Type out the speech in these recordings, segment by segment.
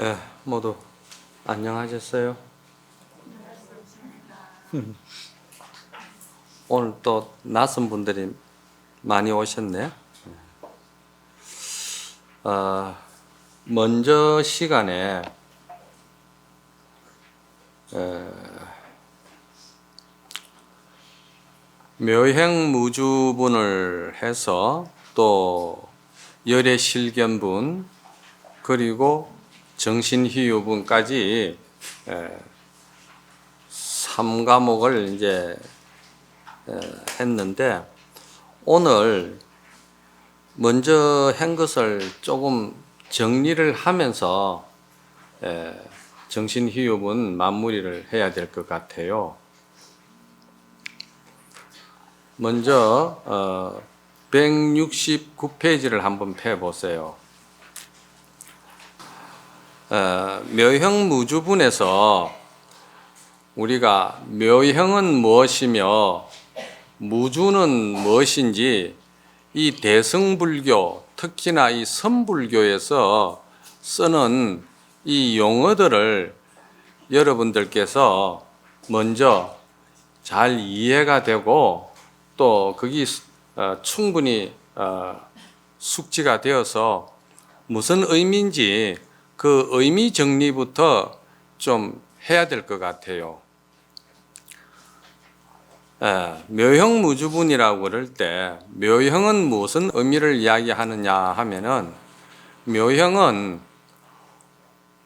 예, 모두 안녕하셨어요? 오늘 또 낯선 분들이 많이 오셨네. 먼저 시간에 묘행무주분을 해서 또 열애실견분 그리고 정신희유분까지 3과목을 이제 했는데, 오늘 먼저 한 것을 조금 정리를 하면서 정신희유분 마무리를 해야 될 것 같아요. 먼저 169페이지를 한번 펴보세요. 묘형무주분에서 우리가 묘형은 무엇이며 무주는 무엇인지 이 대승불교, 특히나 이 선불교에서 쓰는 이 용어들을 여러분들께서 먼저 잘 이해가 되고 또 거기 충분히 숙지가 되어서 무슨 의미인지 그 의미 정리부터 좀 해야 될 것 같아요. 묘형무주분이라고 그럴 때 묘형은 무슨 의미를 이야기하느냐 하면은, 묘형은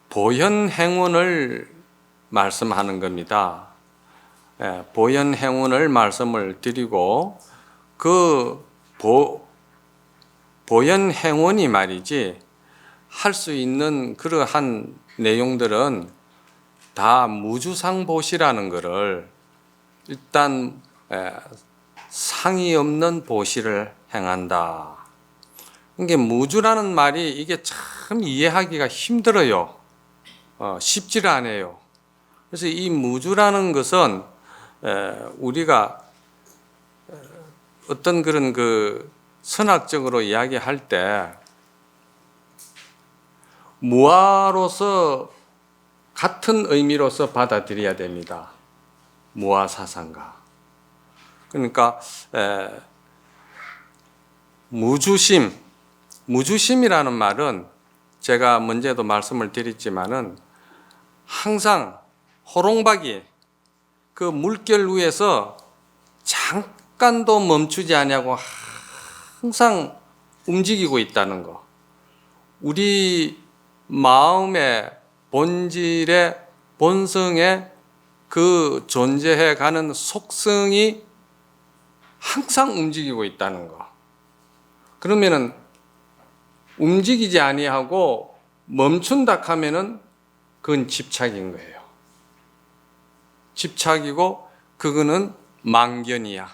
보현행운을 말씀하는 겁니다. 보현행운을 말씀을 드리고, 그 보현행운이 말이지 할 수 있는 그러한 내용들은 다 무주상보시라는 것을, 일단 상이 없는 보시를 행한다. 이게 무주라는 말이 이게 참 이해하기가 힘들어요. 쉽지를 않아요. 그래서 이 무주라는 것은 우리가 어떤 그런 그 선학적으로 이야기할 때 무아로서 같은 의미로서 받아들여야 됩니다. 무아사상가. 그러니까 무주심이라는 말은 제가 먼저도 말씀을 드렸지만은 항상 호롱박이 그 물결 위에서 잠깐도 멈추지 않냐고 항상 움직이고 있다는 거. 우리 마음의 본질의 본성의 그 존재해 가는 속성이 항상 움직이고 있다는 거. 그러면은 움직이지 아니하고 멈춘다 하면은 그건 집착인 거예요. 집착이고 그거는 망견이야.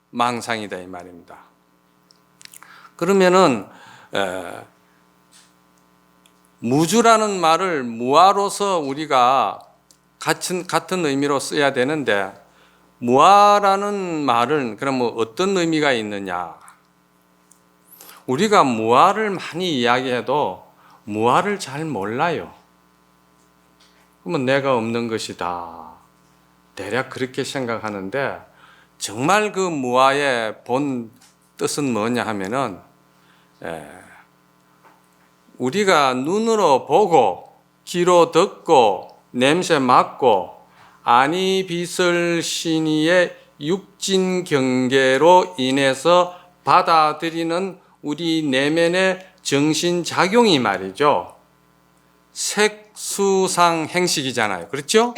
망상이다 이 말입니다. 그러면은 무주라는 말을 무아로서 우리가 같은 의미로 써야 되는데, 무아라는 말은 그럼 어떤 의미가 있느냐? 우리가 무아를 많이 이야기해도 무아를 잘 몰라요. 그러면 내가 없는 것이다. 대략 그렇게 생각하는데, 정말 그 무아의 본 뜻은 뭐냐 하면은, 우리가 눈으로 보고 귀로 듣고 냄새 맡고 아니 빛을 신의의 육진 경계로 인해서 받아들이는 우리 내면의 정신작용이 말이죠. 색수상 행식이잖아요. 그렇죠?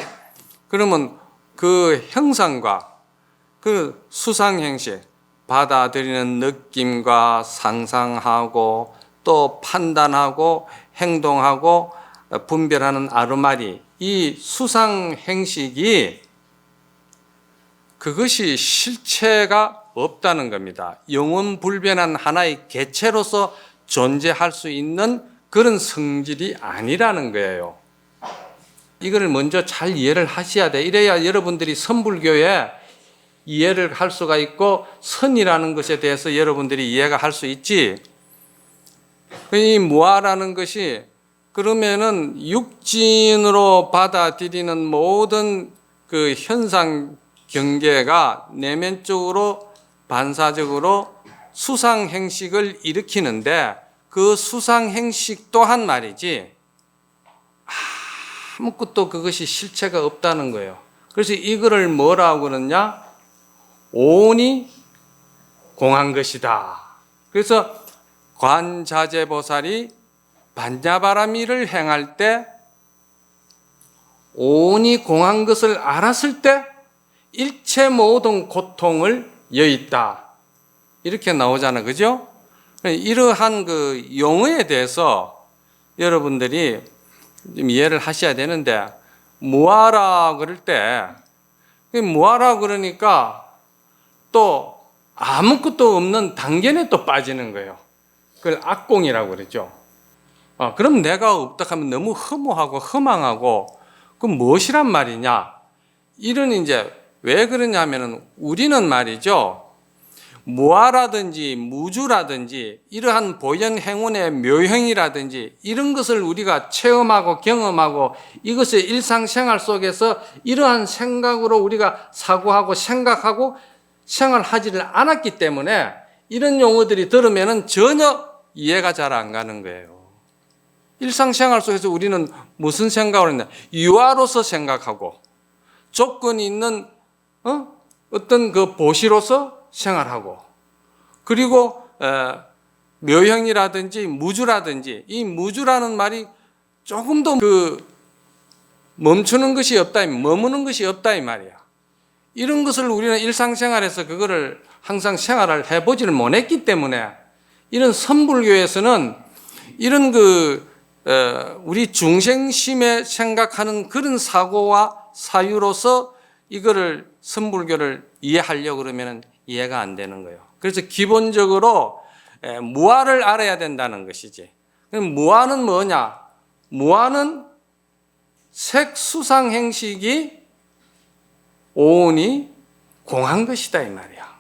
그러면 그 형상과 그 수상 행식, 받아들이는 느낌과 상상하고 또 판단하고 행동하고 분별하는 아르마리, 이 수상 행식이 그것이 실체가 없다는 겁니다. 영원불변한 하나의 개체로서 존재할 수 있는 그런 성질이 아니라는 거예요. 이걸 먼저 잘 이해를 하셔야 돼. 이래야 여러분들이 선불교에 이해를 할 수가 있고 선이라는 것에 대해서 여러분들이 이해가 할 수 있지. 이 무아라는 것이 그러면은 육진으로 받아들이는 모든 그 현상 경계가 내면적으로 반사적으로 수상 행식을 일으키는데 그 수상 행식 또한 말이지 아무것도 그것이 실체가 없다는 거예요. 그래서 이거를 뭐라고 그러냐? 오온이 공한 것이다. 그래서 관자재보살이 반야바라미를 행할 때 오온이 공한 것을 알았을 때 일체 모든 고통을 여있다. 이렇게 나오잖아. 그죠? 이러한 그 용어에 대해서 여러분들이 좀 이해를 하셔야 되는데, 무아라 그럴 때, 무아라 그러니까 또 아무것도 없는 단견에 또 빠지는 거예요. 그걸 악공이라고 그러죠. 그럼 내가 없다 하면 너무 허무하고 허망하고, 그럼 무엇이란 말이냐? 이런 이제 왜 그러냐면은 우리는 말이죠. 무아라든지 무주라든지 이러한 보현 행운의 묘형이라든지 이런 것을 우리가 체험하고 경험하고 이것의 일상생활 속에서 이러한 생각으로 우리가 사고하고 생각하고 생활하지를 않았기 때문에 이런 용어들이 들으면은 전혀 이해가 잘 안 가는 거예요. 일상생활 속에서 우리는 무슨 생각을 했냐? 유아로서 생각하고 조건이 있는 어떤 그 보시로서 생활하고, 그리고 묘형이라든지 무주라든지, 이 무주라는 말이 조금 더 그 멈추는 것이 없다, 머무는 것이 없다 이 말이야. 이런 것을 우리는 일상생활에서 그거를 항상 생활을 해보지를 못했기 때문에 이런 선불교에서는 이런 우리 중생심에 생각하는 그런 사고와 사유로서 이거를 선불교를 이해하려고 그러면 이해가 안 되는 거예요. 그래서 기본적으로 무아를 알아야 된다는 것이지. 그럼 무아는 뭐냐? 무아는 색수상 행식이 오온이 공한 것이다 이 말이야.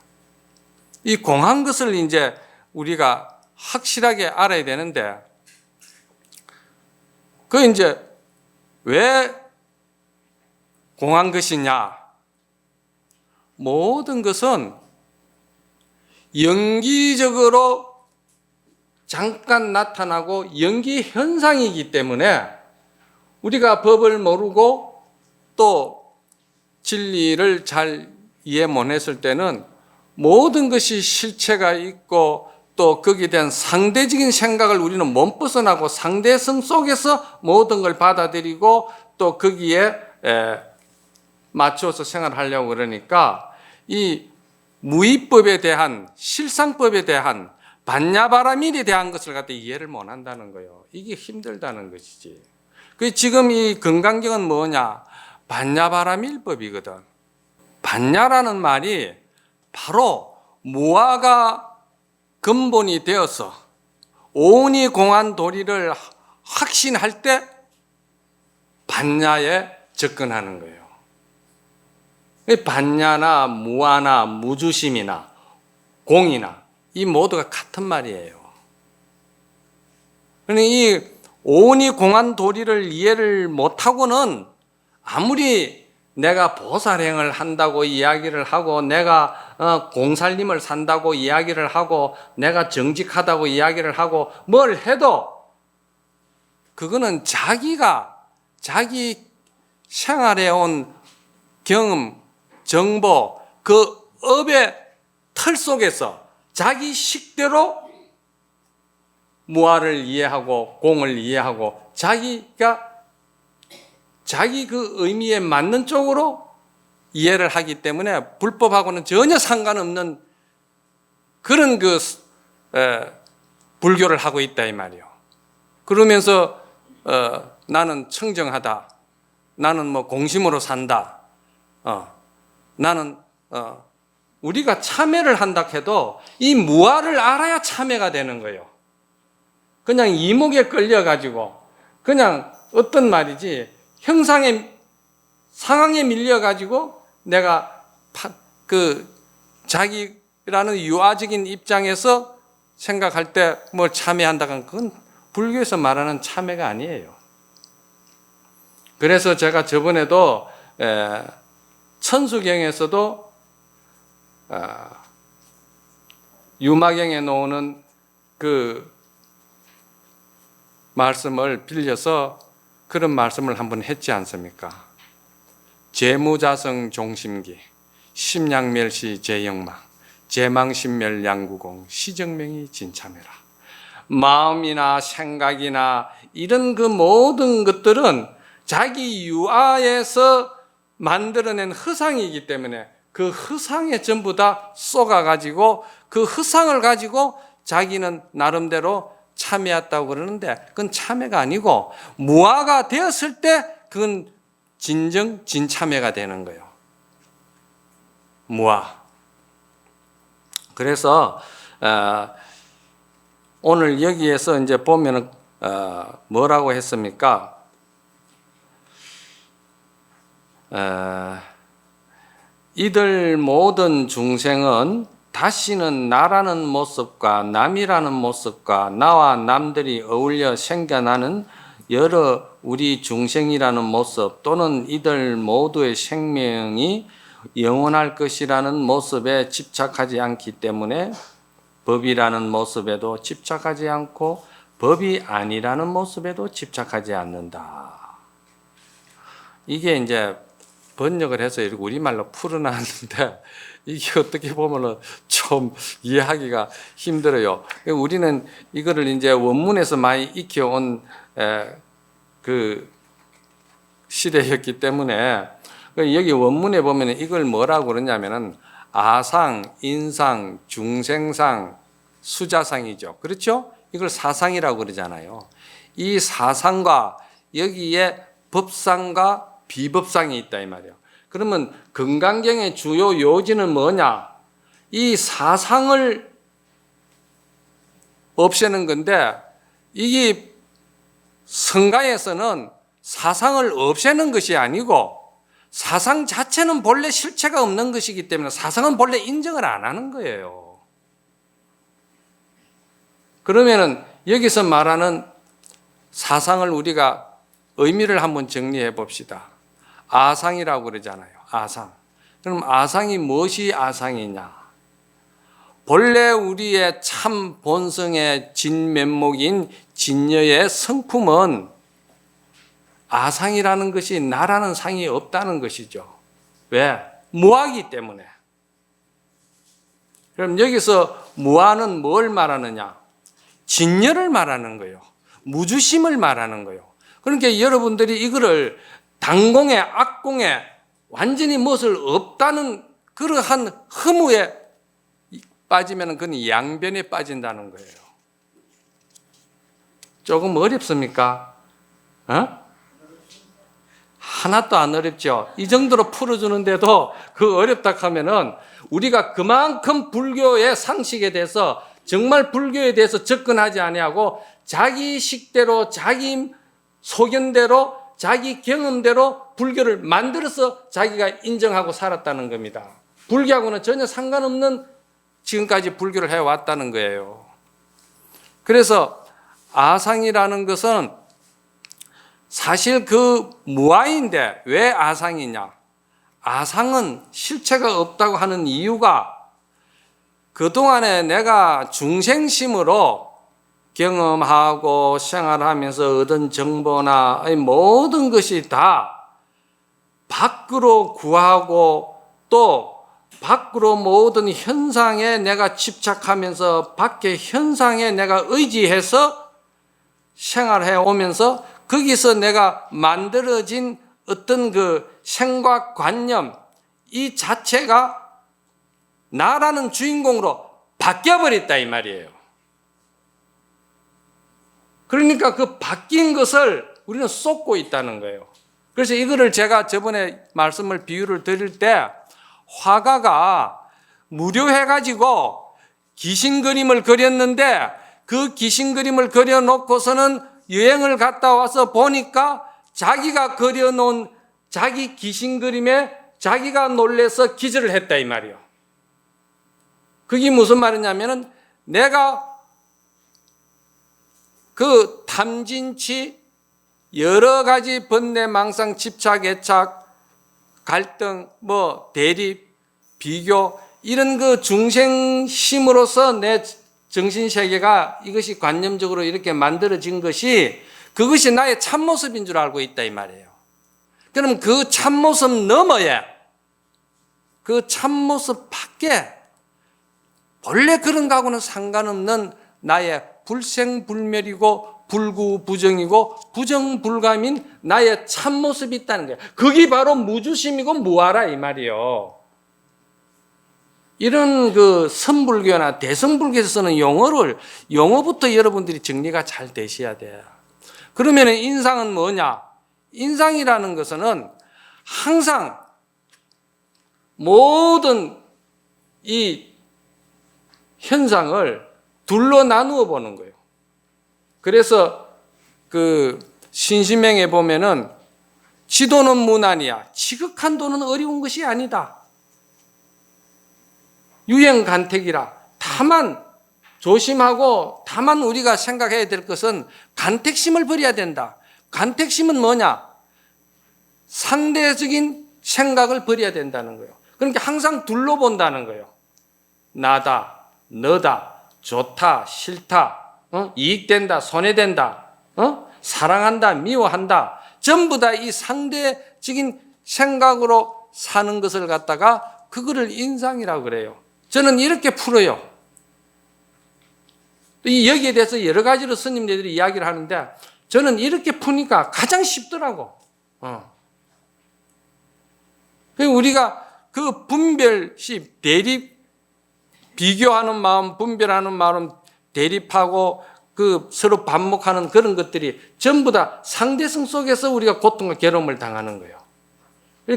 이 공한 것을 이제 우리가 확실하게 알아야 되는데, 그 이제 왜 공한 것이냐? 모든 것은 연기적으로 잠깐 나타나고 연기 현상이기 때문에 우리가 법을 모르고 또 진리를 잘 이해 못했을 때는 모든 것이 실체가 있고 또 거기에 대한 상대적인 생각을 우리는 못 벗어나고 상대성 속에서 모든 걸 받아들이고 또 거기에 맞춰서 생활하려고 그러니까 이 무의법에 대한 실상법에 대한 반야바라밀에 대한 것을 갖다 이해를 못 한다는 거예요. 이게 힘들다는 것이지. 그 지금 이 건강경은 뭐냐? 반야바라밀법이거든. 반야라는 말이 바로 무아가 근본이 되어서 오온이 공한 도리를 확신할 때 반야에 접근하는 거예요. 반야나 무아나 무주심이나 공이나 이 모두가 같은 말이에요. 그러니 이 오온이 공한 도리를 이해를 못하고는 아무리 내가 보살행을 한다고 이야기를 하고 내가 공살림을 산다고 이야기를 하고 내가 정직하다고 이야기를 하고 뭘 해도 그거는 자기가 자기 생활해온 경험, 정보, 그 업의 틀 속에서 자기 식대로 무아를 이해하고 공을 이해하고 자기가 자기 그 의미에 맞는 쪽으로 이해를 하기 때문에 불법하고는 전혀 상관없는 그런 불교를 하고 있다 이 말이에요. 그러면서 나는 청정하다, 나는 뭐 공심으로 산다, 나는 우리가 참회를 한다 해도 이 무아를 알아야 참회가 되는 거예요. 그냥 이목에 끌려가지고 그냥 어떤 말이지 형상의 상황에 밀려가지고 내가 자기라는 유아적인 입장에서 생각할 때 뭘 참여한다는 그건 불교에서 말하는 참회가 아니에요. 그래서 제가 저번에도 천수경에서도 유마경에 나오는 그 말씀을 빌려서 그런 말씀을 한번 했지 않습니까? 재무자성 종심기, 심양멸시 재영망, 재망신멸 양구공, 시정명이 진참해라. 마음이나 생각이나 이런 그 모든 것들은 자기 유아에서 만들어낸 허상이기 때문에 그 허상에 전부 다 쏘가가지고 그 허상을 가지고 자기는 나름대로 참회했다고 그러는데 그건 참회가 아니고 무아가 되었을 때 그건 진정 진참회가 되는 거예요. 무아. 그래서 오늘 여기에서 이제 보면은 뭐라고 했습니까? 이들 모든 중생은 다시는 나라는 모습과 남이라는 모습과 나와 남들이 어울려 생겨나는 여러 우리 중생이라는 모습 또는 이들 모두의 생명이 영원할 것이라는 모습에 집착하지 않기 때문에 법이라는 모습에도 집착하지 않고 법이 아니라는 모습에도 집착하지 않는다. 이게 이제 번역을 해서 이렇게 우리말로 풀어놨는데 이게 어떻게 보면은 좀 이해하기가 힘들어요. 우리는 이거를 이제 원문에서 많이 익혀온 그 시대였기 때문에 여기 원문에 보면 이걸 뭐라고 그러냐면은 아상, 인상, 중생상, 수자상이죠. 그렇죠? 이걸 사상이라고 그러잖아요. 이 사상과 여기에 법상과 비법상이 있다 이 말이에요. 그러면 금강경의 주요 요지는 뭐냐? 이 사상을 없애는 건데 이게 성가에서는 사상을 없애는 것이 아니고 사상 자체는 본래 실체가 없는 것이기 때문에 사상은 본래 인정을 안 하는 거예요. 그러면은 여기서 말하는 사상을 우리가 의미를 한번 정리해 봅시다. 아상이라고 그러잖아요. 아상. 그럼 아상이 무엇이 아상이냐? 본래 우리의 참 본성의 진면목인 진여의 성품은 아상이라는 것이 나라는 상이 없다는 것이죠. 왜? 무아기 때문에. 그럼 여기서 무아는 뭘 말하느냐? 진여를 말하는 거예요. 무주심을 말하는 거예요. 그러니까 여러분들이 이거를 당공에 악공에 완전히 무엇을 없다는 그러한 허무에 빠지면 그건 양변에 빠진다는 거예요. 조금 어렵습니까? 하나도 안 어렵죠. 이 정도로 풀어주는데도 그 어렵다 하면은 우리가 그만큼 불교의 상식에 대해서 정말 불교에 대해서 접근하지 아니하고 자기 식대로 자기 소견대로 자기 경험대로 불교를 만들어서 자기가 인정하고 살았다는 겁니다. 불교하고는 전혀 상관없는 지금까지 불교를 해왔다는 거예요. 그래서 아상이라는 것은 사실 그 무아인데 왜 아상이냐? 아상은 실체가 없다고 하는 이유가 그동안에 내가 중생심으로 경험하고 생활하면서 얻은 정보나 모든 것이 다 밖으로 구하고 또 밖으로 모든 현상에 내가 집착하면서 밖의 현상에 내가 의지해서 생활해 오면서 거기서 내가 만들어진 어떤 그 생각관념 이 자체가 나라는 주인공으로 바뀌어버렸다 이 말이에요. 그러니까 그 바뀐 것을 우리는 쏟고 있다는 거예요. 그래서 이거를 제가 저번에 말씀을 비유를 드릴 때 화가가 무료해가지고 귀신 그림을 그렸는데 그 귀신 그림을 그려놓고서는 여행을 갔다 와서 보니까 자기가 그려놓은 자기 귀신 그림에 자기가 놀래서 기절을 했다 이 말이에요. 그게 무슨 말이냐면은 내가 그 탐진치 여러 가지 번뇌, 망상, 집착, 애착, 갈등, 대립, 비교 이런 그 중생심으로서 내 정신세계가 이것이 관념적으로 이렇게 만들어진 것이 그것이 나의 참모습인 줄 알고 있다 이 말이에요. 그럼 그 참모습 너머에 그 참모습 밖에 본래 그런 거하고는 상관없는 나의 불생불멸이고 불구부정이고 부정불감인 나의 참모습이 있다는 거예요. 그게 바로 무주심이고 무아라 이 말이에요. 이런 그 선불교나 대성불교에서 쓰는 용어부터 여러분들이 정리가 잘 되셔야 돼요. 그러면 인상은 뭐냐? 인상이라는 것은 항상 모든 이 현상을 둘로 나누어 보는 거예요. 그래서 그 신심행에 보면은 지도는 무난이야. 지극한 도는 어려운 것이 아니다. 유행간택이라. 다만 조심하고 다만 우리가 생각해야 될 것은 간택심을 버려야 된다. 간택심은 뭐냐? 상대적인 생각을 버려야 된다는 거예요. 그러니까 항상 둘로 본다는 거예요. 나다, 너다, 좋다, 싫다, 이익된다, 손해된다, 사랑한다, 미워한다. 전부 다 이 상대적인 생각으로 사는 것을 갖다가 그거를 인상이라고 그래요. 저는 이렇게 풀어요. 여기에 대해서 여러 가지로 스님들이 이야기를 하는데 저는 이렇게 푸니까 가장 쉽더라고. 우리가 그 분별심, 대립, 비교하는 마음, 분별하는 마음, 대립하고 그 서로 반목하는 그런 것들이 전부 다 상대성 속에서 우리가 고통과 괴로움을 당하는 거예요.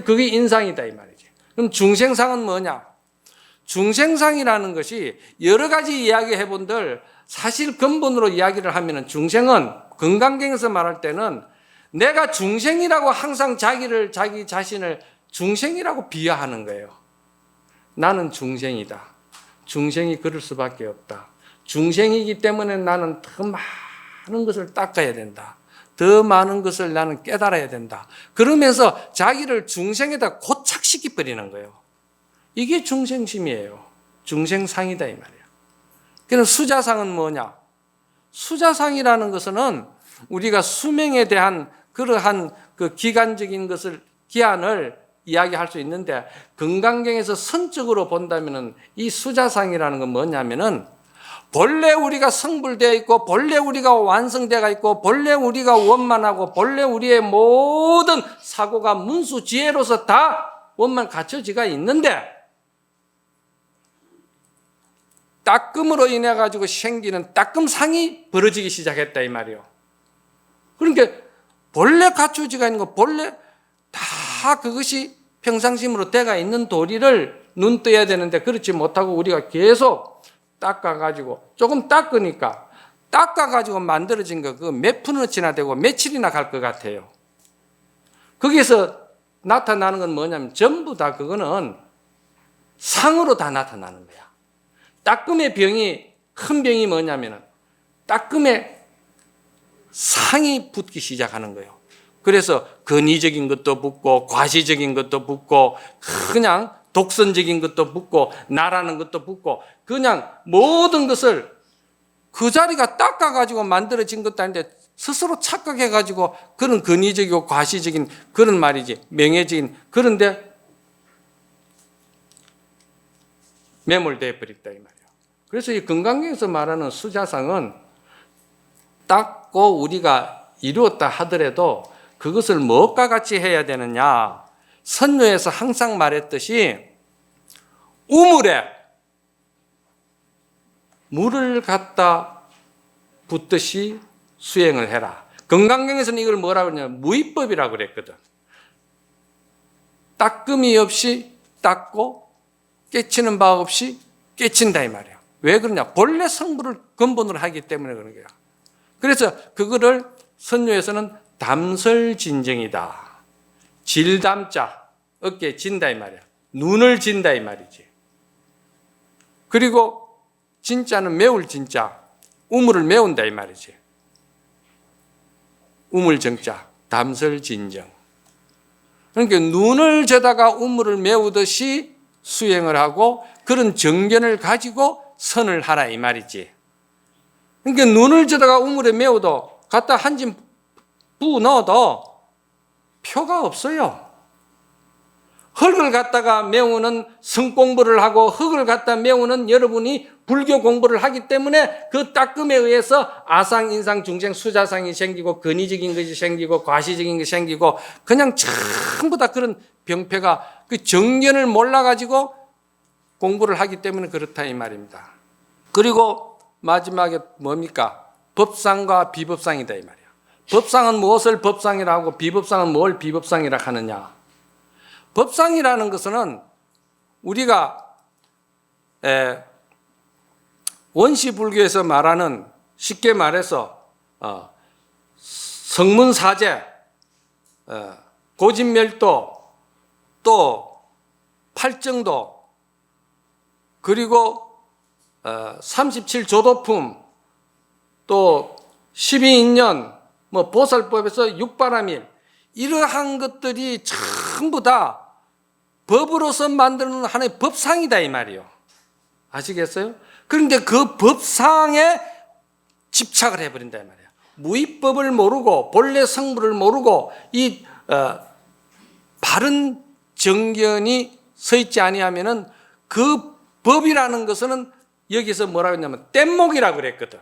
그게 인상이다 이 말이지. 그럼 중생상은 뭐냐? 중생상이라는 것이 여러 가지 이야기해 본들 사실 근본으로 이야기를 하면은 중생은 건강경에서 말할 때는 내가 중생이라고 항상 자기 자신을 중생이라고 비하하는 거예요. 나는 중생이다. 중생이 그럴 수밖에 없다. 중생이기 때문에 나는 더 많은 것을 닦아야 된다. 더 많은 것을 나는 깨달아야 된다. 그러면서 자기를 중생에다 고착시켜 버리는 거예요. 이게 중생심이에요. 중생상이다 이 말이에요. 그래서 수자상은 뭐냐? 수자상이라는 것은 우리가 수명에 대한 그러한 그 기간적인 것을 기한을 이야기할 수 있는데 건강경에서 선적으로 본다면은 이 수자상이라는 건 뭐냐면은 본래 우리가 성불되어 있고 본래 우리가 완성되어 있고 본래 우리가 원만하고 본래 우리의 모든 사고가 문수지혜로서 다 원만 갖춰지가 있는데 따끔으로 인해 가지고 생기는 따끔상이 벌어지기 시작했다 이 말이에요. 그러니까 본래 갖춰지가 있는 거 본래 다 그것이 평상심으로 돼가 있는 도리를 눈 떠야 되는데 그렇지 못하고 우리가 계속 닦아가지고 조금 닦아가지고 만들어진 거 그거 몇 푼어치나 되고 며칠이나 갈 것 같아요. 거기에서 나타나는 건 뭐냐면 전부 다 그거는 상으로 다 나타나는 거야. 따끔의 병이 큰 병이 뭐냐면은 따끔의 상이 붙기 시작하는 거예요. 그래서 근위적인 것도 붙고 과시적인 것도 붙고 그냥 독선적인 것도 붙고 나라는 것도 붙고 그냥 모든 것을 그 자리가 닦아가지고 만들어진 것도 아닌데 스스로 착각해가지고 그런 근위적이고 과시적인 그런 말이지 명예적인 그런데 매몰되어 버렸다 이 말이에요. 그래서 이 건강경에서 말하는 수자상은 닦고 우리가 이루었다 하더라도 그것을 무엇과 같이 해야 되느냐? 선녀에서 항상 말했듯이 우물에 물을 갖다 붓듯이 수행을 해라. 건강경에서는 이걸 뭐라고 하냐면 무위법이라고 그랬거든. 따끔이 없이 닦고 깨치는 바 없이 깨친다 이 말이야. 왜 그러냐? 본래 성불을 근본으로 하기 때문에 그런 거야. 그래서 그거를 선녀에서는 담설진정이다. 질담자, 어깨에 진다 이 말이야. 눈을 진다 이 말이지. 그리고 진짜는 매울 진짜, 우물을 메운다 이 말이지. 우물정자, 담설진정. 그러니까 눈을 저다가 우물을 메우듯이 수행을 하고 그런 정견을 가지고 선을 하라 이 말이지. 그러니까 눈을 저다가 우물에 메워도 갖다 한 짐 부어 넣어도 표가 없어요. 흙을 갖다가 메우는 성공부를 하고 흙을 갖다 메우는 여러분이 불교 공부를 하기 때문에 그 따끔에 의해서 아상, 인상, 중생, 수자상이 생기고 근위적인 것이 생기고 과시적인 것이 생기고 그냥 전부 다 그런 병폐가 그 정견을 몰라가지고 공부를 하기 때문에 그렇다 이 말입니다. 그리고 마지막에 뭡니까? 법상과 비법상이다 이 말이야. 법상은 무엇을 법상이라 하고 비법상은 뭘 비법상이라 하느냐. 법상이라는 것은 우리가 원시불교에서 말하는 쉽게 말해서 성문사제, 고진멸도, 또 팔정도, 그리고 37조도품, 또 12인연, 뭐 보살법에서 육바라밀, 이러한 것들이 전부 다 법으로서 만드는 하나의 법상이다 이 말이요. 아시겠어요? 그런데 그 법상에 집착을 해버린다 이 말이야. 무위법을 모르고 본래 성불을 모르고 이 바른 정견이 서 있지 아니하면은 그 법이라는 것은 여기서 뭐라고 했냐면 뗏목이라고 그랬거든.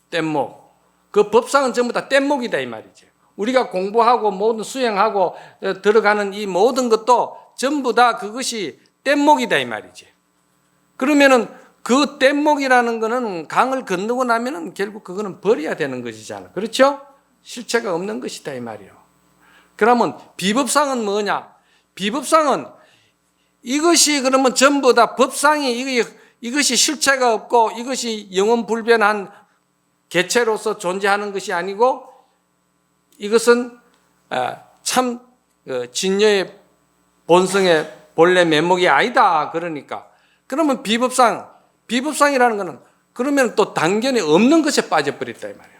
뗏목. 그 법상은 전부 다 뗏목이다 이 말이지. 우리가 공부하고 모든 수행하고 들어가는 이 모든 것도 전부 다 그것이 뗏목이다 이 말이지. 그러면은 그 뗏목이라는 거는 강을 건너고 나면은 결국 그거는 버려야 되는 것이잖아. 그렇죠? 실체가 없는 것이다 이 말이요. 그러면 비법상은 뭐냐? 비법상은 이것이 그러면 전부 다 법상이 이것이 실체가 없고 이것이 영원불변한 개체로서 존재하는 것이 아니고 이것은 참 진여의 본성의 본래 면목이 아니다. 그러니까 그러면 비법상이라는 것은 그러면 또 단견이 없는 것에 빠져버렸다 이 말이에요.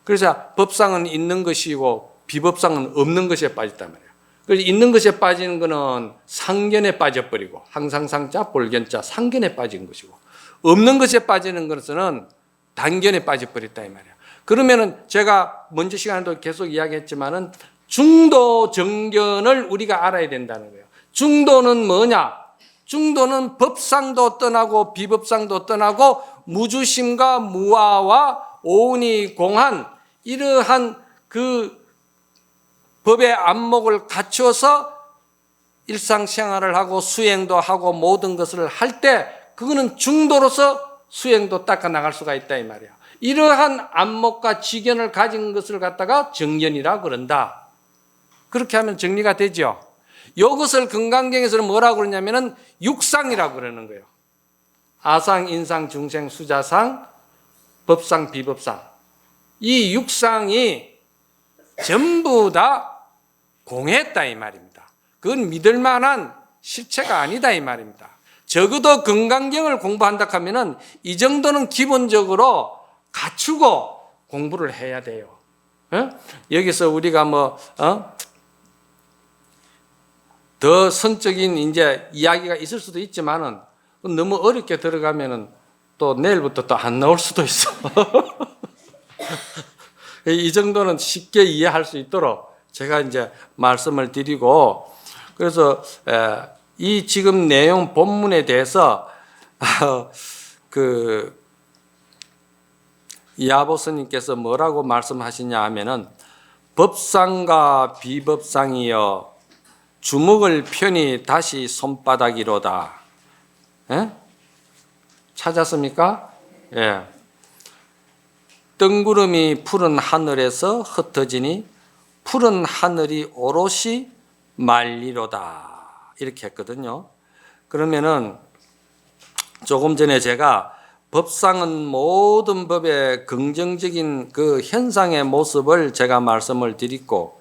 그래서 법상은 있는 것이고 비법상은 없는 것에 빠졌단 말이에요. 그래서 있는 것에 빠지는 것은 상견에 빠져버리고 항상상자, 볼견자, 상견에 빠진 것이고 없는 것에 빠지는 것은 단견에 빠져버렸다 이 말이에요. 그러면은 제가 먼저 시간에도 계속 이야기했지만은 중도 정견을 우리가 알아야 된다는 거예요. 중도는 뭐냐? 중도는 법상도 떠나고 비법상도 떠나고 무주심과 무아와 오운이 공한 이러한 그 법의 안목을 갖추어서 일상생활을 하고 수행도 하고 모든 것을 할 때 그거는 중도로서 수행도 닦아 나갈 수가 있다 이 말이야. 이러한 안목과 지견을 가진 것을 갖다가 정견이라고 그런다. 그렇게 하면 정리가 되죠. 이것을 금강경에서는 뭐라고 그러냐면은 육상이라고 그러는 거예요. 아상, 인상, 중생, 수자상, 법상, 비법상. 이 육상이 전부 다 공했다 이 말입니다. 그건 믿을 만한 실체가 아니다 이 말입니다. 적어도 금강경을 공부한다 하면은 이 정도는 기본적으로 갖추고 공부를 해야 돼요. 여기서 우리가 더 선적인 이제 이야기가 있을 수도 있지만은 너무 어렵게 들어가면은 또 내일부터 또 안 나올 수도 있어. 이 정도는 쉽게 이해할 수 있도록 제가 이제 말씀을 드리고 그래서 이 지금 내용 본문에 대해서 이하보 스님께서 뭐라고 말씀하시냐 하면은 법상과 비법상이여 주먹을 편히 다시 손바닥이로다. 예? 찾았습니까? 예. 뜬구름이 푸른 하늘에서 흩어지니 푸른 하늘이 오롯이 말리로다. 이렇게 했거든요. 그러면은 조금 전에 제가 법상은 모든 법의 긍정적인 그 현상의 모습을 제가 말씀을 드리고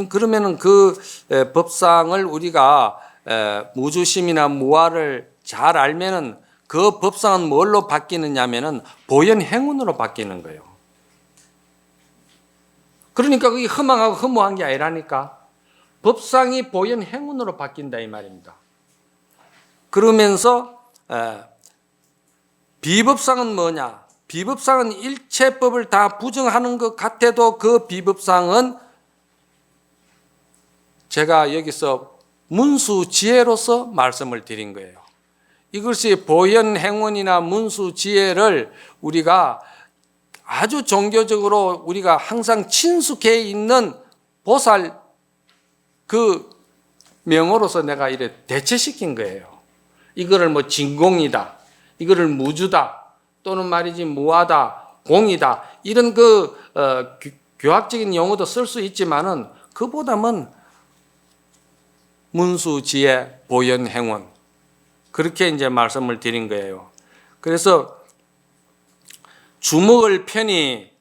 그러면은 그 법상을 우리가 무주심이나 무아를 잘 알면은 그 법상은 뭘로 바뀌느냐면은 보현 행운으로 바뀌는 거예요. 그러니까 그게 허망하고 허무한 게 아니라니까. 법상이 보현 행운으로 바뀐다 이 말입니다. 그러면서 비법상은 뭐냐? 비법상은 일체법을 다 부정하는 것 같아도 그 비법상은 제가 여기서 문수지혜로서 말씀을 드린 거예요. 이것이 보현행원이나 문수지혜를 우리가 아주 종교적으로 우리가 항상 친숙해 있는 보살 그 명어로서 내가 이래 대체시킨 거예요. 이거를 뭐 진공이다, 이거를 무주다, 또는 말이지 무하다, 공이다, 이런 교학적인 용어도 쓸 수 있지만은 그보다는 문수지혜, 보현행원 그렇게 이제 말씀을 드린 거예요. 그래서 주먹을 펴니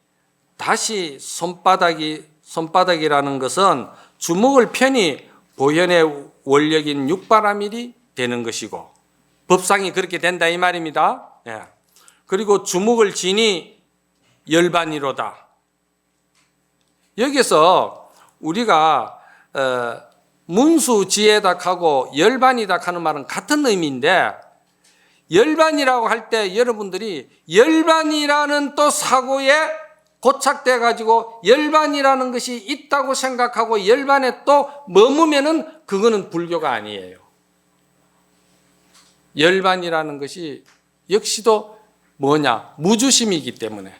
다시 손바닥이라는 것은 주먹을 펴니 보현의 원력인 육바라밀이 되는 것이고 법상이 그렇게 된다 이 말입니다. 예. 그리고 주먹을 쥐니 열반이로다. 여기서 우리가 문수지혜닥하고 열반이닥 하는 말은 같은 의미인데 열반이라고 할 때 여러분들이 열반이라는 또 사고에 고착돼 가지고 열반이라는 것이 있다고 생각하고 열반에 또 머무면은 그거는 불교가 아니에요. 열반이라는 것이 역시도 뭐냐? 무주심이기 때문에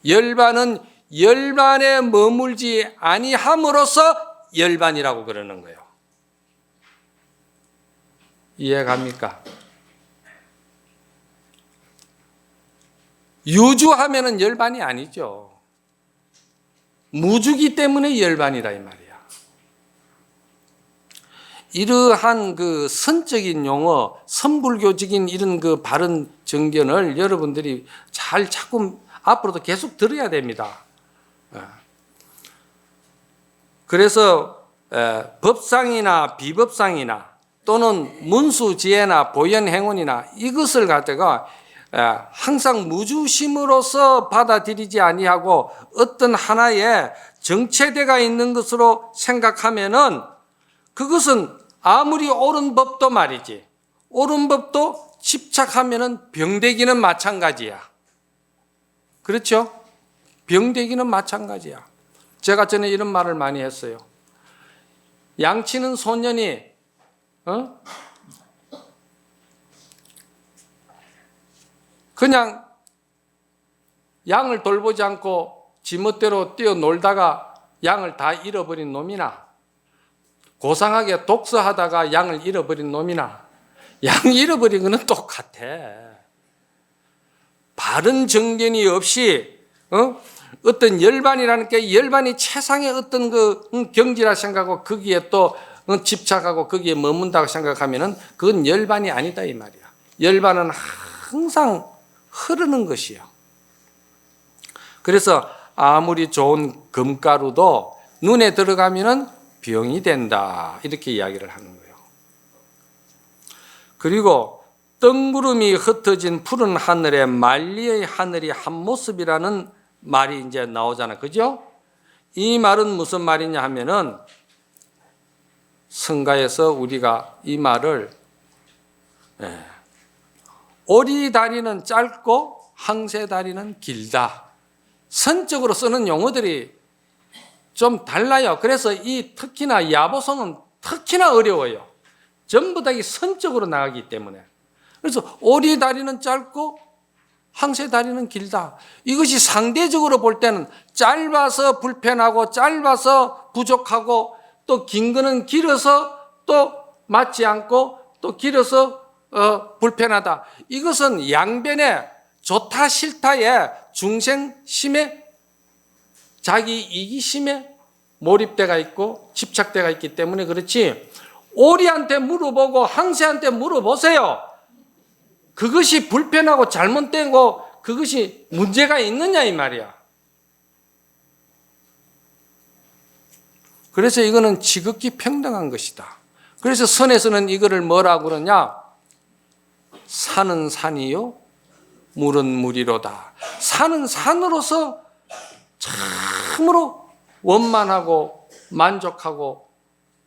열반은 열반에 머물지 아니함으로써 열반이라고 그러는 거예요. 이해갑니까? 유주하면은 열반이 아니죠. 무주기 때문에 열반이라 이 말이야. 이러한 그 선적인 용어, 선불교적인 이런 그 바른 정견을 여러분들이 잘 자꾸 앞으로도 계속 들어야 됩니다. 그래서 법상이나 비법상이나 또는 문수지혜나 보현행운이나 이것을 갖다가 항상 무주심으로서 받아들이지 아니하고 어떤 하나의 정체되가 있는 것으로 생각하면은 그것은 아무리 옳은 법도 말이지 옳은 법도 집착하면은 병되기는 마찬가지야. 그렇죠? 병되기는 마찬가지야. 제가 전에 이런 말을 많이 했어요. 양치는 소년이 그냥 양을 돌보지 않고 지멋대로 뛰어놀다가 양을 다 잃어버린 놈이나 고상하게 독서하다가 양을 잃어버린 놈이나 양 잃어버린 거는 똑같아. 바른 정견이 없이 어떤 열반이라는 게 열반이 최상의 어떤 그 경지라 생각하고 거기에 또 집착하고 거기에 머문다고 생각하면은 그건 열반이 아니다 이 말이야. 열반은 항상 흐르는 것이요. 그래서 아무리 좋은 금가루도 눈에 들어가면은 병이 된다 이렇게 이야기를 하는 거예요. 그리고 뜬구름이 흩어진 푸른 하늘에 만리의 하늘이 한 모습이라는 말이 이제 나오잖아, 그죠? 이 말은 무슨 말이냐 하면은 성가에서 우리가 이 말을 오리 다리는 짧고 항새 다리는 길다. 선적으로 쓰는 용어들이 좀 달라요. 그래서 이 특히나 야보성은 특히나 어려워요. 전부 다 이 선적으로 나가기 때문에. 그래서 오리 다리는 짧고 항새 다리는 길다. 이것이 상대적으로 볼 때는 짧아서 불편하고 짧아서 부족하고 또 긴 거는 길어서 또 맞지 않고 또 길어서 불편하다. 이것은 양변에 좋다 싫다에 중생심에 자기 이기심에 몰입대가 있고 집착대가 있기 때문에 그렇지 오리한테 물어보고 항새한테 물어보세요. 그것이 불편하고 잘못되고 그것이 문제가 있느냐 이 말이야. 그래서 이거는 지극히 평등한 것이다. 그래서 선에서는 이거를 뭐라고 그러냐? 산은 산이요 물은 물이로다. 산은 산으로서 참으로 원만하고 만족하고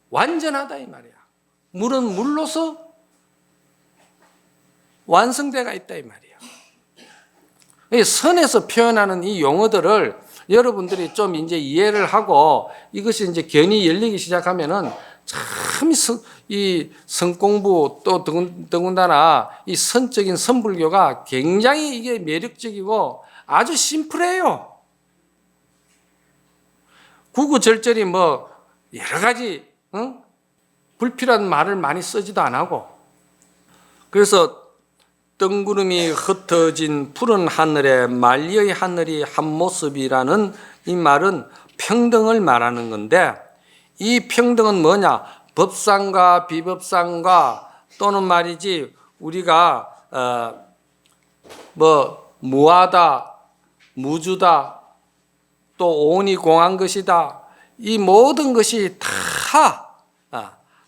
완전하다 이 말이야. 물은 물로서 완성되가 있다 이 말이야. 선에서 표현하는 이 용어들을 여러분들이 좀 이제 이해를 하고 이것이 이제 견이 열리기 시작하면은 참 이 성공부 또 더군다나 이 선적인 선불교가 굉장히 이게 매력적이고 아주 심플해요. 구구절절히 뭐 여러 가지 불필요한 말을 많이 쓰지도 안 하고. 그래서 뜬구름이 흩어진 푸른 하늘에 만리의 하늘이 한 모습이라는 이 말은 평등을 말하는 건데, 이 평등은 뭐냐? 법상과 비법상과 또는 말이지 우리가 뭐 무하다, 무주다, 또 오온이 공한 것이다. 이 모든 것이 다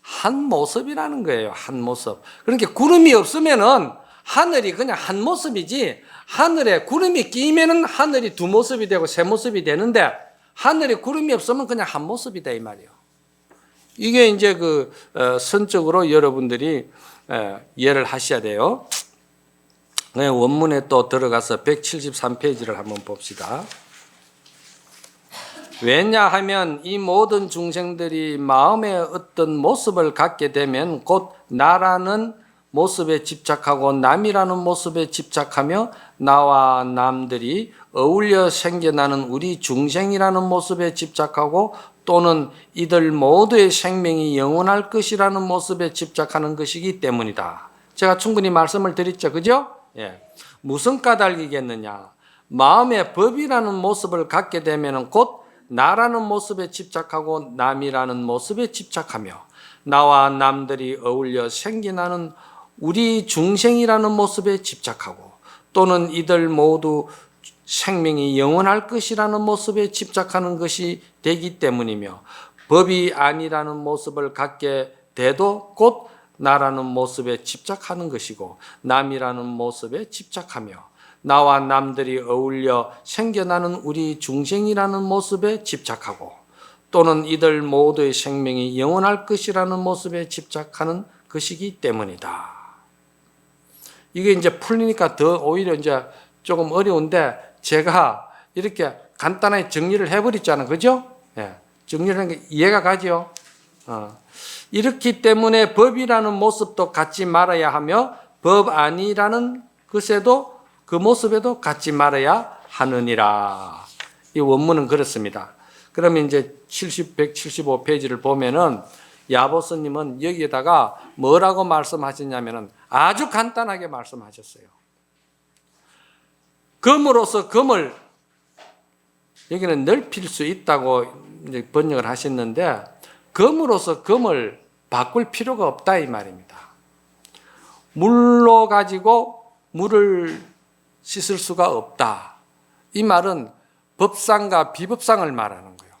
한 모습이라는 거예요. 한 모습. 그러니까 구름이 없으면은 하늘이 그냥 한 모습이지, 하늘에 구름이 끼면은 하늘이 두 모습이 되고 세 모습이 되는데, 하늘에 구름이 없으면 그냥 한 모습이다 이 말이에요. 이게 이제 선적으로 여러분들이 이해를 하셔야 돼요. 원문에 또 들어가서 173페이지를 한번 봅시다. 왜냐하면 이 모든 중생들이 마음의 어떤 모습을 갖게 되면 곧 나라는 모습에 집착하고 남이라는 모습에 집착하며 나와 남들이 어울려 생겨나는 우리 중생이라는 모습에 집착하고 또는 이들 모두의 생명이 영원할 것이라는 모습에 집착하는 것이기 때문이다. 제가 충분히 말씀을 드렸죠. 그죠? 예. 무슨 까닭이겠느냐? 마음의 법이라는 모습을 갖게 되면 곧 나라는 모습에 집착하고 남이라는 모습에 집착하며 나와 남들이 어울려 생겨나는 우리 중생이라는 모습에 집착하고 또는 이들 모두 생명이 영원할 것이라는 모습에 집착하는 것이 되기 때문이며, 법이 아니라는 모습을 갖게 돼도 곧 나라는 모습에 집착하는 것이고 남이라는 모습에 집착하며 나와 남들이 어울려 생겨나는 우리 중생이라는 모습에 집착하고 또는 이들 모두의 생명이 영원할 것이라는 모습에 집착하는 것이기 때문이다. 이게 이제 풀리니까 더 오히려 이제 조금 어려운데 제가 이렇게 간단하게 정리를 해버렸잖아요. 그죠? 예. 정리를 한 게 이해가 가죠? 이렇기 때문에 법이라는 모습도 갖지 말아야 하며 법 아니라는 것에도 그 모습에도 갖지 말아야 하느니라. 이 원문은 그렇습니다. 그러면 이제 175페이지를 보면은 야보스님은 여기에다가 뭐라고 말씀하셨냐면은 아주 간단하게 말씀하셨어요. 검으로서 검을 여기는 넓힐 수 있다고 이제 번역을 하셨는데, 검으로서 검을 바꿀 필요가 없다 이 말입니다. 물로 가지고 물을 씻을 수가 없다. 이 말은 법상과 비법상을 말하는 거예요.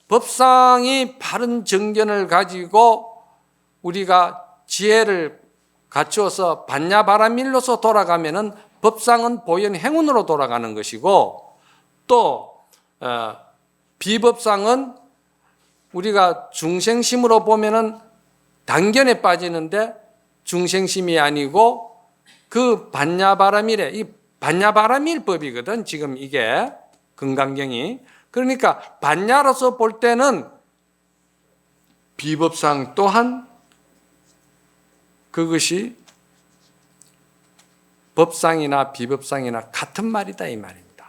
법상이 바른 정견을 가지고 우리가 지혜를 갖추어서 반야바라밀로서 돌아가면은 법상은 보현 행운으로 돌아가는 것이고, 또 비법상은 우리가 중생심으로 보면은 단견에 빠지는데 중생심이 아니고 그 반야바라밀에, 이 반야바라밀법이거든 지금 이게 금강경이. 그러니까 반야로서 볼 때는 비법상 또한 그것이 법상이나 비법상이나 같은 말이다 이 말입니다.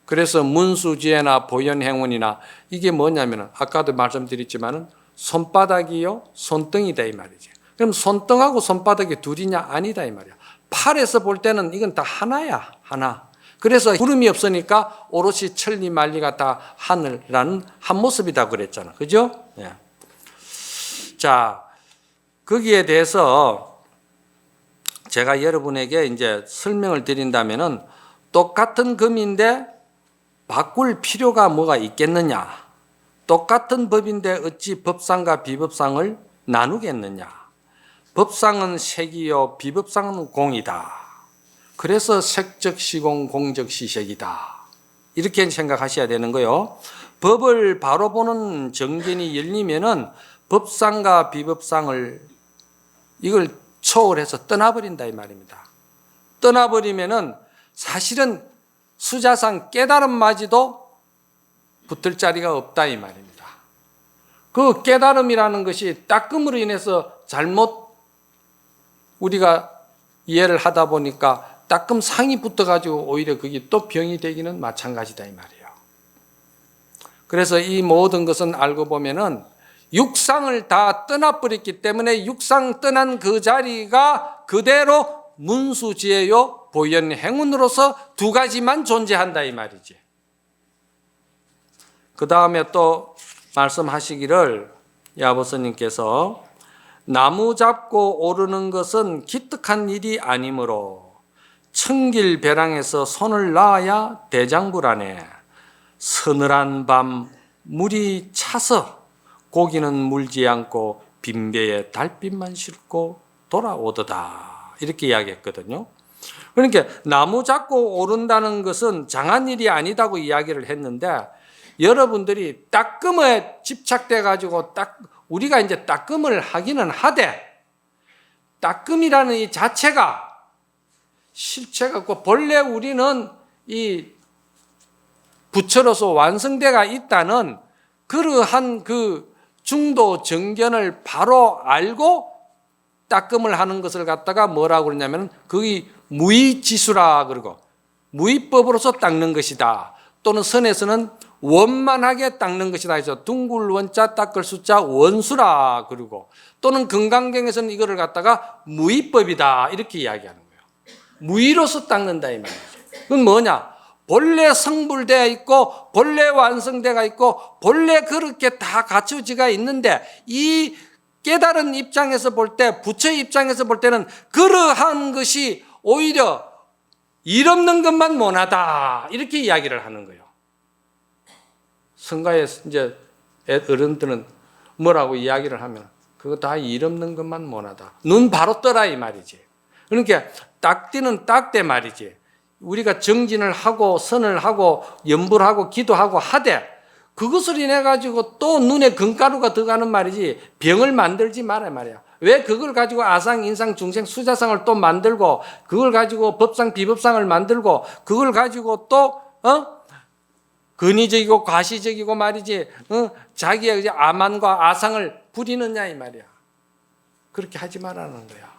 그래서 문수지혜나 보현행운이나 이게 뭐냐면 아까도 말씀드렸지만은 손바닥이요 손등이다 이 말이죠. 그럼 손등하고 손바닥이 둘이냐? 아니다 이 말이야. 팔에서 볼 때는 이건 다 하나야, 하나. 그래서 구름이 없으니까 오롯이 천리 만리가 다 하늘이라는 한 모습이다 그랬잖아. 그죠? 예. 자, 거기에 대해서 제가 여러분에게 이제 설명을 드린다면은 똑같은 금인데 바꿀 필요가 뭐가 있겠느냐? 똑같은 법인데 어찌 법상과 비법상을 나누겠느냐? 법상은 색이요 비법상은 공이다. 그래서 색적 시공 공적 시색이다. 이렇게 생각하셔야 되는 거요. 법을 바로 보는 정견이 열리면은 법상과 비법상을 이걸 초월해서 떠나버린다 이 말입니다. 떠나버리면은 사실은 수자상 깨달음마저도 붙을 자리가 없다 이 말입니다. 그 깨달음이라는 것이 따끔으로 인해서 잘못 우리가 이해를 하다 보니까 따끔 상이 붙어가지고 오히려 그게 또 병이 되기는 마찬가지다 이 말이에요. 그래서 이 모든 것은 알고 보면은 육상을 다 떠나버렸기 때문에 육상 떠난 그 자리가 그대로 문수지혜요 보현행운으로서 두 가지만 존재한다 이 말이지. 그 다음에 또 말씀하시기를 야보스님께서 나무 잡고 오르는 것은 기특한 일이 아니므로 청길배랑에서 손을 놔야 대장불안에 서늘한 밤 물이 차서 고기는 물지 않고 빈배에 달빛만 싣고 돌아오더다 이렇게 이야기했거든요. 그러니까 나무 잡고 오른다는 것은 장한 일이 아니다고 이야기를 했는데 여러분들이 따끔에 집착돼 가지고 우리가 이제 따끔을 하기는 하되 따끔이라는 이 자체가 실체가 없고 본래 우리는 이 부처로서 완성되가 있다는 그러한 그 중도 정견을 바로 알고 따끔을 하는 것을 갖다가 뭐라고 그러냐면 그게 무의지수라 그러고 무의법으로서 닦는 것이다. 또는 선에서는 원만하게 닦는 것이다 해서 둥글 원자 닦을 숫자 원수라 그러고 또는 금강경에서는 이거를 갖다가 무의법이다 이렇게 이야기하는 거예요. 무의로서 닦는다 이 말이죠. 그건 뭐냐? 본래 성불되어 있고 본래 완성되어 있고 본래 그렇게 다 갖춰지가 있는데 이 깨달은 입장에서 볼 때 부처의 입장에서 볼 때는 그러한 것이 오히려 일 없는 것만 못하다 이렇게 이야기를 하는 거예요. 성가에 이제 어른들은 뭐라고 이야기를 하면 그거 다 일 없는 것만 못하다. 눈 바로 떠라 이 말이지. 그러니까 딱띠는 딱대 말이지. 우리가 정진을 하고 선을 하고 염불을 하고 기도하고 하되 그것을 인해 가지고 또 눈에 금가루가 들어가는 말이지 병을 만들지 말아 말이야. 왜 그걸 가지고 아상, 인상, 중생, 수자상을 또 만들고 그걸 가지고 법상, 비법상을 만들고 그걸 가지고 또 근위적이고 과시적이고 말이지 자기의 아만과 아상을 부리느냐 이 말이야. 그렇게 하지 말라는 거야.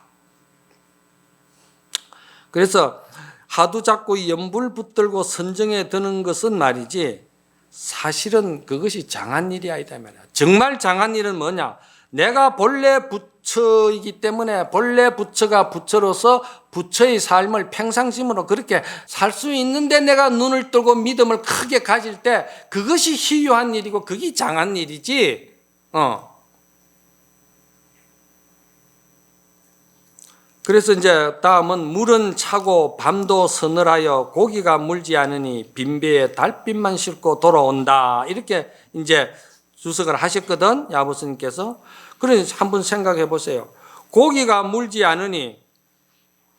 그래서 하도 자꾸 연불 붙들고 선정에 드는 것은 말이지 사실은 그것이 장한 일이 아니다 말이야. 정말 장한 일은 뭐냐? 내가 본래 부처이기 때문에 본래 부처가 부처로서 부처의 삶을 평상심으로 그렇게 살 수 있는데 내가 눈을 뜨고 믿음을 크게 가질 때 그것이 희유한 일이고 그게 장한 일이지. 그래서 이제 다음은 물은 차고 밤도 서늘하여 고기가 물지 않으니 빈배에 달빛만 싣고 돌아온다. 이렇게 이제 주석을 하셨거든, 야부스님께서. 그러니 한번 생각해 보세요. 고기가 물지 않으니,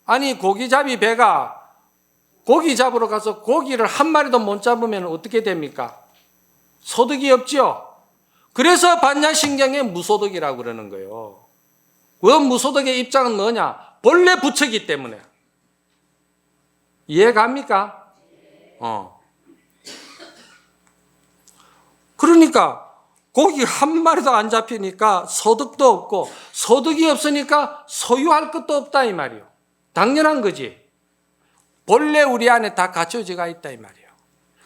아니, 고기잡이 배가 고기 잡으러 가서 고기를 한 마리도 못 잡으면 어떻게 됩니까? 소득이 없죠? 그래서 반야신경에 무소득이라고 그러는 거예요. 그 무소득의 입장은 뭐냐? 본래 부처이기 때문에. 이해 갑니까? 그러니까 고기 한 마리도 안 잡히니까 소득도 없고 소득이 없으니까 소유할 것도 없다 이 말이에요. 당연한 거지. 본래 우리 안에 다 갖춰져가 있다 이 말이에요.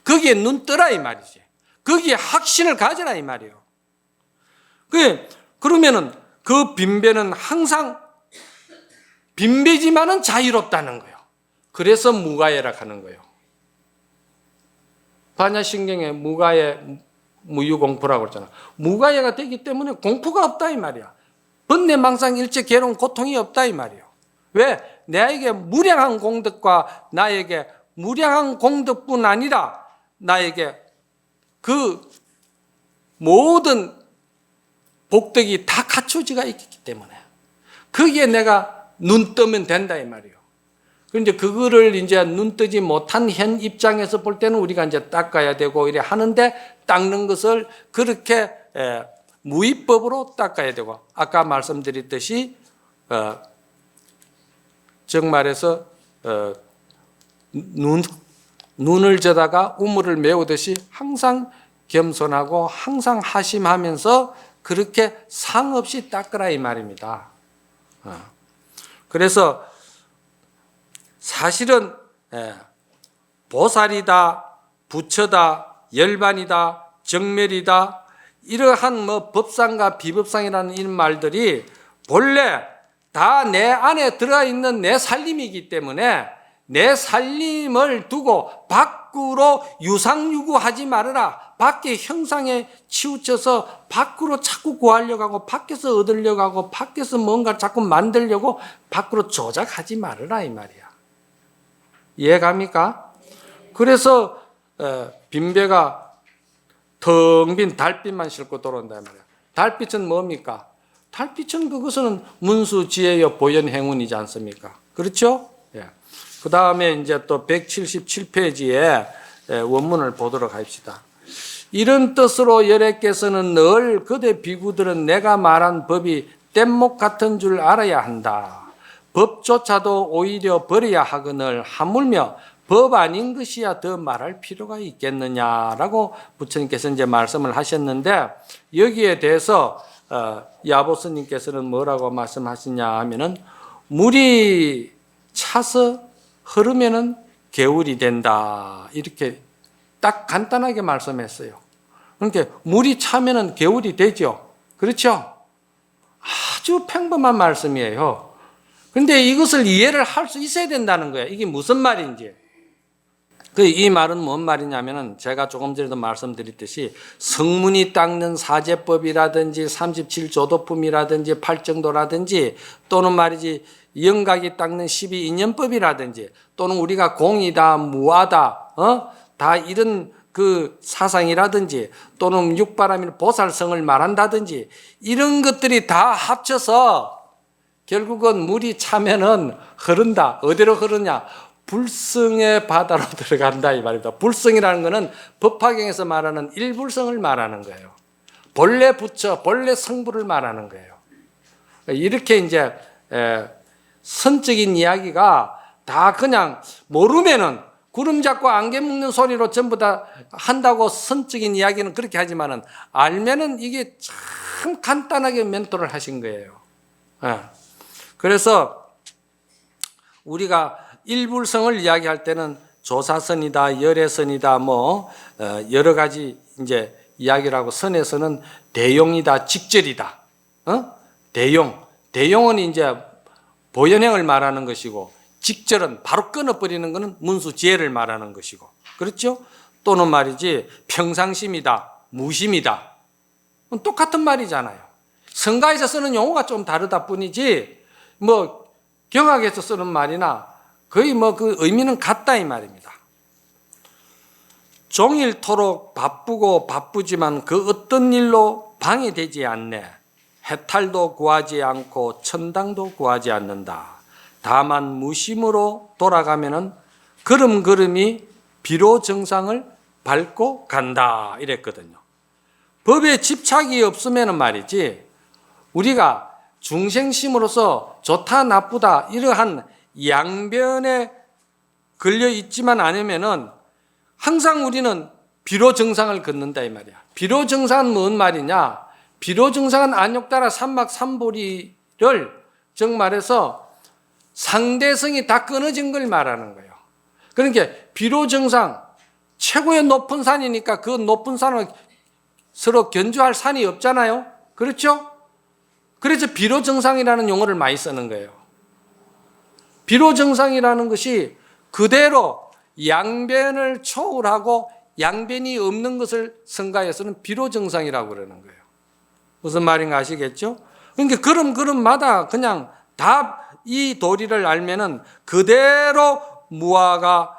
거기에 눈 뜨라 이 말이지. 거기에 확신을 가져라 이 말이에요. 그러면은 그 빈배는 항상 빈배지만은 자유롭다는 거예요. 그래서 무가예라 하는 거예요. 반야신경에 무가예, 무유공포라고 그러잖아. 무가예가 되기 때문에 공포가 없다 이 말이야. 번뇌, 망상, 일체, 괴로움, 고통이 없다 이 말이에요. 왜? 나에게 무량한 공덕과 나에게 무량한 공덕뿐 아니라 나에게 그 모든 복덕이 다 갖춰지가 있기 때문에 거기에 내가 눈 뜨면 된다 이 말이에요. 그런데 그거를 이제 눈 뜨지 못한 현 입장에서 볼 때는 우리가 이제 닦아야 되고 이래 하는데 닦는 것을 그렇게 무위법으로 닦아야 되고 아까 말씀드렸듯이 정말해서 눈을 져다가 우물을 메우듯이 항상 겸손하고 항상 하심하면서 그렇게 상 없이 닦으라 이 말입니다. 그래서 사실은 보살이다, 부처다, 열반이다, 정멸이다 이러한 뭐 법상과 비법상이라는 이런 말들이 본래 다 내 안에 들어가 있는 내 살림이기 때문에 내 살림을 두고 밖으로 유상유구하지 말아라. 밖의 형상에 치우쳐서 밖으로 자꾸 구하려고 하고 밖에서 얻으려고 하고 밖에서 뭔가 자꾸 만들려고 밖으로 조작하지 말아라 이 말이야. 이해갑니까? 그래서 빈배가 텅 빈 달빛만 싣고 돌아온다 말이야. 달빛은 뭡니까? 달빛은 그것은 문수지혜여 보현행운이지 않습니까? 그렇죠? 예. 그 다음에 이제 또 177페이지에 원문을 보도록 합시다. 이런 뜻으로 열애께서는 늘 그대 비구들은 내가 말한 법이 뗏목 같은 줄 알아야 한다. 법조차도 오히려 버려야 하거늘 하물며 법 아닌 것이야 더 말할 필요가 있겠느냐라고 부처님께서 이제 말씀을 하셨는데 여기에 대해서 야보스님께서는 뭐라고 말씀하시냐 하면은 물이 차서 흐르면은 개울이 된다 이렇게 딱 간단하게 말씀했어요. 그러니까 물이 차면은 개울이 되죠. 그렇죠? 아주 평범한 말씀이에요. 그런데 이것을 이해를 할 수 있어야 된다는 거예요. 이게 무슨 말인지. 이 말은 뭔 말이냐면은 제가 조금 전에도 말씀드렸듯이 성문이 닦는 사제법이라든지 37조도품이라든지 팔정도라든지 또는 말이지 영각이 닦는 12인연법이라든지 또는 우리가 공이다 무아다 다 이런 그 사상이라든지 또는 육바람일 보살성을 말한다든지 이런 것들이 다 합쳐서 결국은 물이 차면은 흐른다. 어디로 흐르냐? 불성의 바다로 들어간다 이 말입니다. 불성이라는 것은 법화경에서 말하는 일불성을 말하는 거예요. 본래 부처, 본래 성부를 말하는 거예요. 이렇게 이제 선적인 이야기가 다 그냥 모르면은 구름 잡고 안개 묶는 소리로 전부 다 한다고 선적인 이야기는 그렇게 하지만은 알면은 이게 참 간단하게 멘토를 하신 거예요. 그래서 우리가 일불성을 이야기할 때는 조사선이다, 열애선이다, 뭐 여러 가지 이제 이야기를 하고 선에서는 대용이다, 직절이다. 대용은 이제 보현행을 말하는 것이고 직절은 바로 끊어버리는 것은 문수지혜를 말하는 것이고 그렇죠? 또는 말이지 평상심이다, 무심이다. 똑같은 말이잖아요. 성가에서 쓰는 용어가 좀 다르다 뿐이지 뭐 경학에서 쓰는 말이나 거의 뭐 그 의미는 같다 이 말입니다. 종일토록 바쁘고 바쁘지만 그 어떤 일로 방해되지 않네. 해탈도 구하지 않고 천당도 구하지 않는다. 다만 무심으로 돌아가면은 걸음걸음이 비로 정상을 밟고 간다 이랬거든요. 법에 집착이 없으면 말이지 우리가 중생심으로서 좋다 나쁘다 이러한 양변에 걸려 있지만 않으면은 항상 우리는 비로 정상을 걷는다 이 말이야. 비로 정상은 뭔 말이냐? 비로 정상은 안욕따라 삼막 삼보리를 정말해서 상대성이 다 끊어진 걸 말하는 거예요. 그러니까 비로 정상 최고의 높은 산이니까 그 높은 산을 서로 견주할 산이 없잖아요. 그렇죠? 그래서 비로 정상이라는 용어를 많이 쓰는 거예요. 비로 정상이라는 것이 그대로 양변을 초월하고 양변이 없는 것을 성가에서는 비로 정상이라고 그러는 거예요. 무슨 말인가 아시겠죠? 그러니까 걸음걸음마다 그냥 다 이 도리를 알면은 그대로 무아가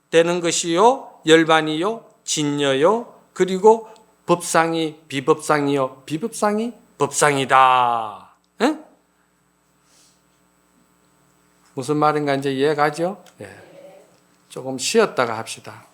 되는 것이요, 열반이요, 진여요, 그리고 법상이 비법상이요, 비법상이 법상이다. 에? 무슨 말인가 이제 이해가죠? 예. 조금 쉬었다가 합시다.